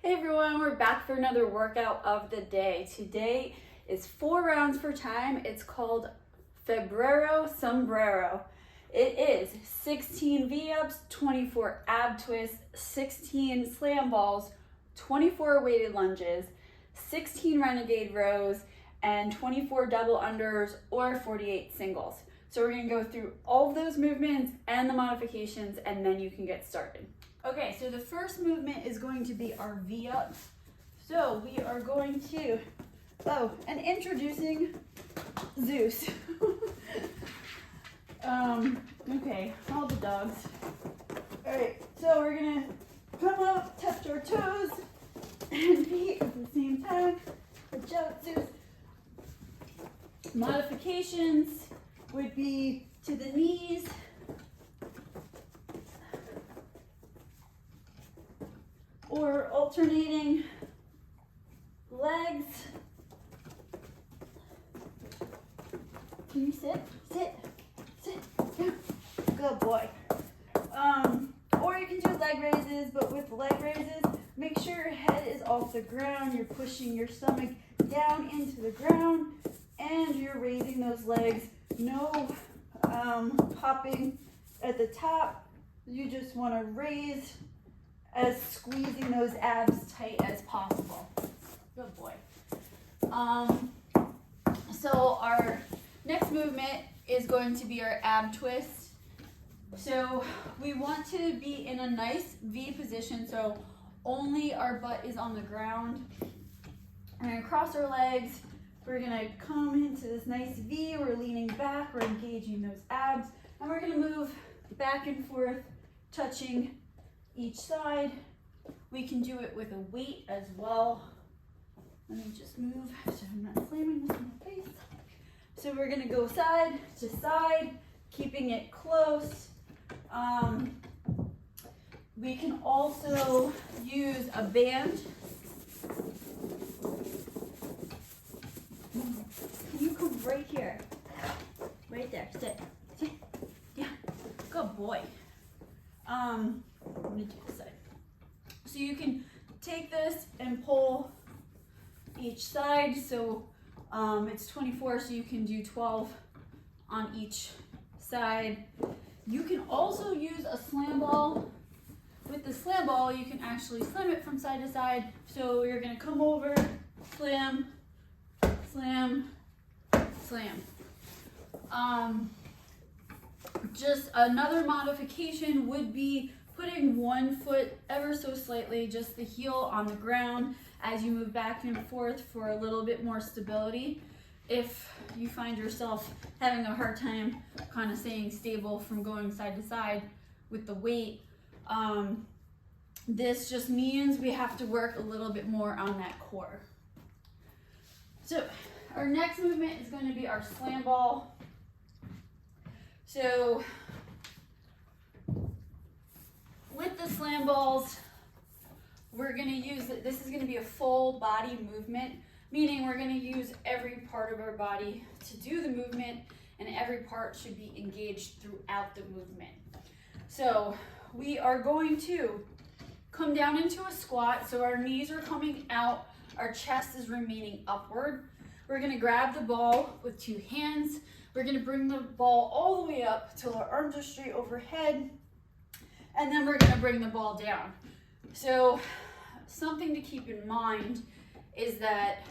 Hey everyone, we're back for another workout of the day. Today is 4 rounds for time. It's called Febrero Sombrero. It is 16 V-ups, 24 ab twists, 16 slam balls, 24 weighted lunges, 16 renegade rows, and 24 double unders or 48 singles. So we're gonna go through all of those movements and the modifications, and then you can get started. Okay, so the first movement is going to be our V-up. So we are going to, and introducing Zeus. Okay, all the dogs. All right, so we're gonna come up, touch our toes and feet at the same time. Good job, Zeus. Modifications would be to the knees, or alternating legs. Can you sit? Sit. Yeah. Good boy. Or you can do leg raises, but with leg raises, make sure your head is off the ground. You're pushing your stomach down into the ground, and you're raising those legs. No popping at the top. You just want to raise as squeezing those abs tight as possible. Good boy. So our next movement is going to be our ab twist. So we want to be in a nice V position, so only our butt is on the ground. We're gonna cross our legs. We're gonna come into this nice V. We're leaning back, we're engaging those abs, and we're gonna move back and forth, touching each side. We can do it with a weight as well. Let me just move so I'm not slamming this in my face. So we're gonna go side to side, keeping it close. We can also use a band. Can you come right here? Right there, sit. Yeah, good boy. Let me do this side. So you can take this and pull each side. So it's 24, so you can do 12 on each side. You can also use a slam ball. With the slam ball, you can actually slam it from side to side. So you're gonna come over, slam, slam, slam. Just another modification would be putting one foot ever so slightly, just the heel on the ground as you move back and forth for a little bit more stability. If you find yourself having a hard time kind of staying stable from going side to side with the weight, this just means we have to work a little bit more on that core. So our next movement is going to be our slam ball. So with the slam balls, we're going to use, this is going to be a full body movement, meaning we're going to use every part of our body to do the movement, and every part should be engaged throughout the movement. So we are going to come down into a squat, so our knees are coming out, our chest is remaining upward. We're going to grab the ball with 2 hands. We're going to bring the ball all the way up till our arms are straight overhead, and then we're going to bring the ball down. So something to keep in mind is that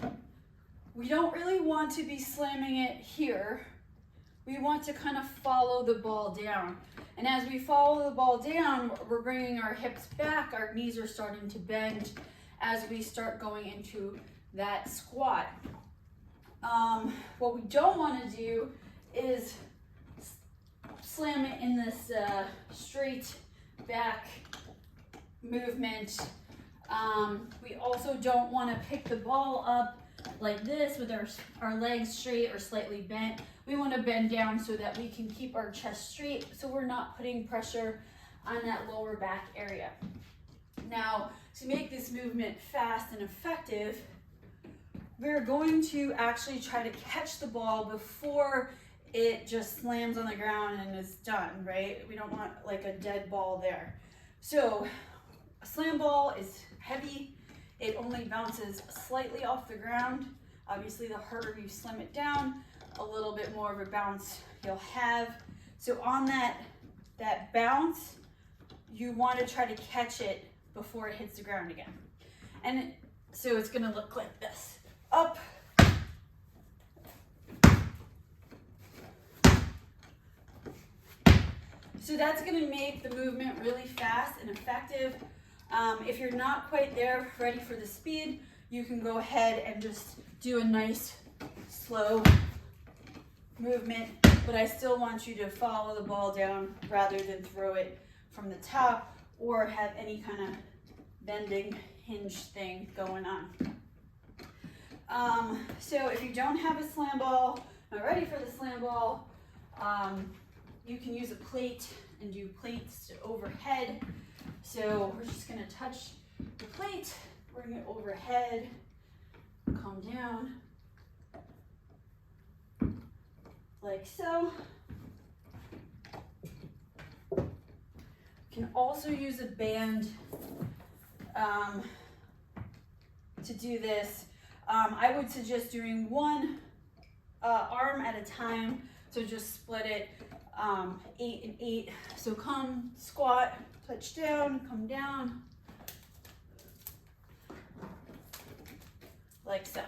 we don't really want to be slamming it here. We want to kind of follow the ball down. And as we follow the ball down, we're bringing our hips back, our knees are starting to bend as we start going into that squat. What we don't want to do is slam it in this straight back movement. We also don't want to pick the ball up like this with our legs straight or slightly bent. We want to bend down so that we can keep our chest straight, so we're not putting pressure on that lower back area. Now, to make this movement fast and effective, we're going to actually try to catch the ball before it just slams on the ground and is done, right? We don't want like a dead ball there. So a slam ball is heavy. it only bounces slightly off the ground. Obviously, the harder you slim it down, a little bit more of a bounce you'll have. So on that bounce, you want to try to catch it before it hits the ground again. And so it's going to look like this. Up. So that's going to make the movement really fast and effective. If you're not quite there, ready for the speed, you can go ahead and just do a nice slow movement, but I still want you to follow the ball down rather than throw it from the top or have any kind of bending hinge thing going on. So if you don't have a slam ball, not ready for the slam ball, you can use a plate and do plates to overhead. So we're just going to touch the plate, bring it overhead, come down, like so. You can also use a band to do this. I would suggest doing one arm at a time, so just split it 8 and 8. So come, squat, touch down, come down, like so.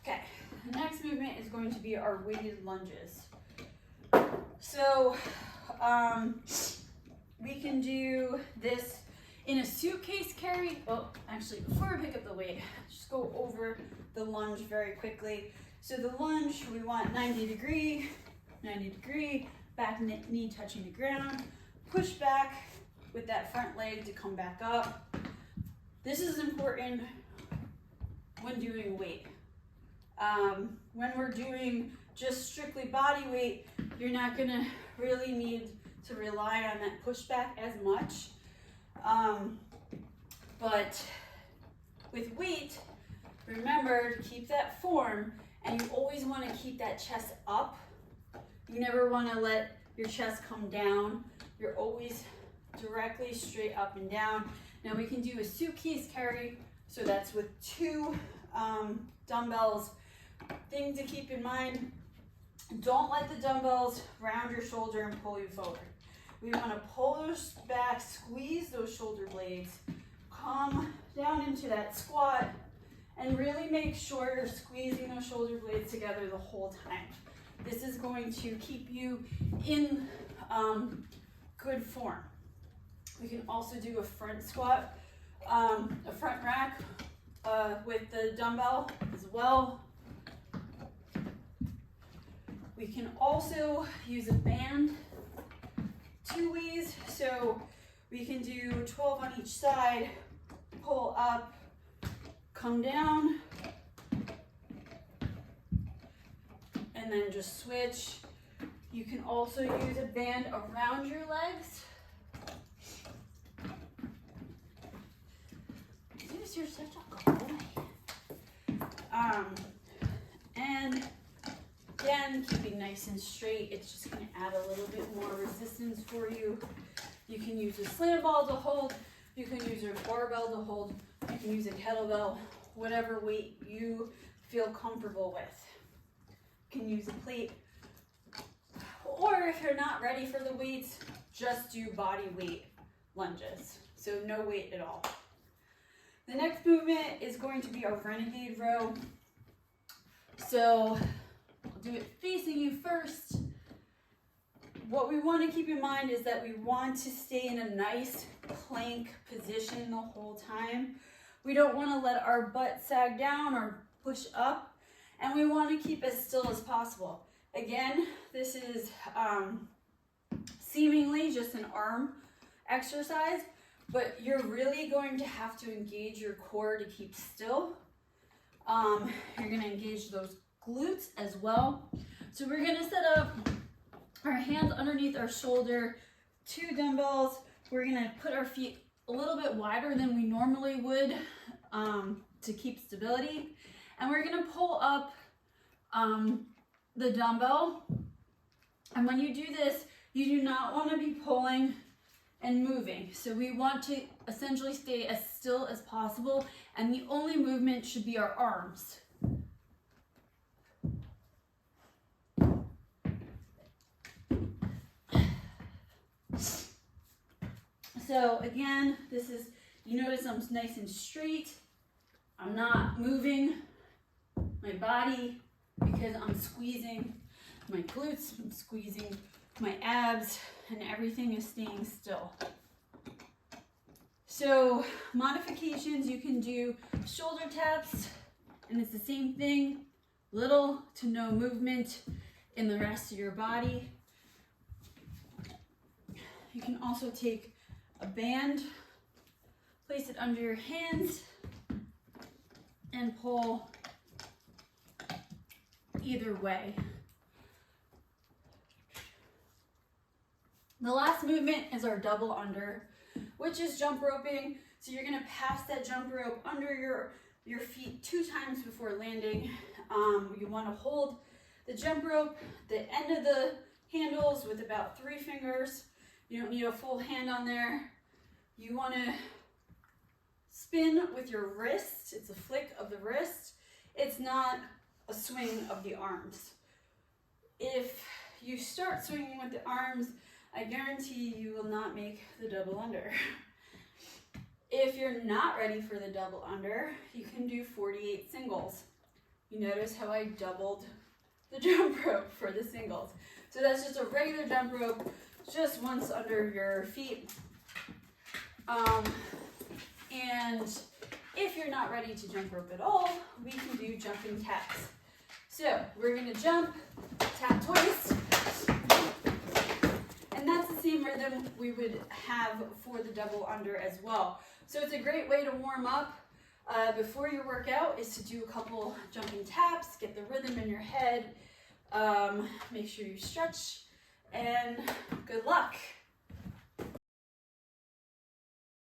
Okay, the next movement is going to be our weighted lunges. So we can do this in a suitcase carry. Oh, actually, before we pick up the weight, just go over the lunge very quickly. So the lunge, we want 90 degree, back knee touching the ground, push back with that front leg to come back up. This is important when doing weight. When we're doing just strictly body weight, you're not gonna really need to rely on that pushback as much. But with weight, remember to keep that form, and you always want to keep that chest up. You never want to let your chest come down. You're always directly straight up and down. Now we can do a suitcase carry, so that's with 2 dumbbells. Thing to keep in mind, don't let the dumbbells round your shoulder and pull you forward. We want to pull those back, squeeze those shoulder blades, come down into that squat, and really make sure you're squeezing those shoulder blades together the whole time. This is going to keep you in good form. We can also do a front squat, a front rack with the dumbbell as well. We can also use a band 2 ways. So we can do 12 on each side, pull up, come down, and then just switch. You can also use a band around your legs. You're such a good boy. And again, keeping nice and straight, it's just going to add a little bit more resistance for you. You can use a slam ball to hold, you can use a barbell to hold, you can use a kettlebell, whatever weight you feel comfortable with. You can use a plate, or if you're not ready for the weights, just do body weight lunges, so no weight at all. The next movement is going to be our renegade row. So I'll do it facing you first. What we want to keep in mind is that we want to stay in a nice plank position the whole time. We don't want to let our butt sag down or push up, and we want to keep as still as possible. Again, this is seemingly just an arm exercise, but you're really going to have to engage your core to keep still. You're going to engage those glutes as well. So we're going to set up our hands underneath our shoulder, 2 dumbbells. We're going to put our feet a little bit wider than we normally would to keep stability. And we're going to pull up the dumbbell. And when you do this, you do not want to be pulling and moving. So we want to essentially stay as still as possible, and the only movement should be our arms. So again, this is, you notice I'm nice and straight. I'm not moving my body because I'm squeezing my glutes, I'm squeezing my abs, and everything is staying still. So modifications, you can do shoulder taps, and it's the same thing, little to no movement in the rest of your body. You can also take a band, place it under your hands, and pull either way. The last movement is our double under, which is jump roping. So you're gonna pass that jump rope under your feet 2 times before landing. You wanna hold the jump rope, the end of the handles with about 3 fingers. You don't need a full hand on there. You wanna spin with your wrist. It's a flick of the wrist. It's not a swing of the arms. If you start swinging with the arms, I guarantee you will not make the double under. If you're not ready for the double under, you can do 48 singles. You notice how I doubled the jump rope for the singles. So that's just a regular jump rope, just once under your feet. And if you're not ready to jump rope at all, we can do jumping taps. So we're gonna jump, tap twice, and that's the same rhythm we would have for the double under as well. So it's a great way to warm up before your workout, is to do a couple jumping taps, get the rhythm in your head, make sure you stretch, and good luck.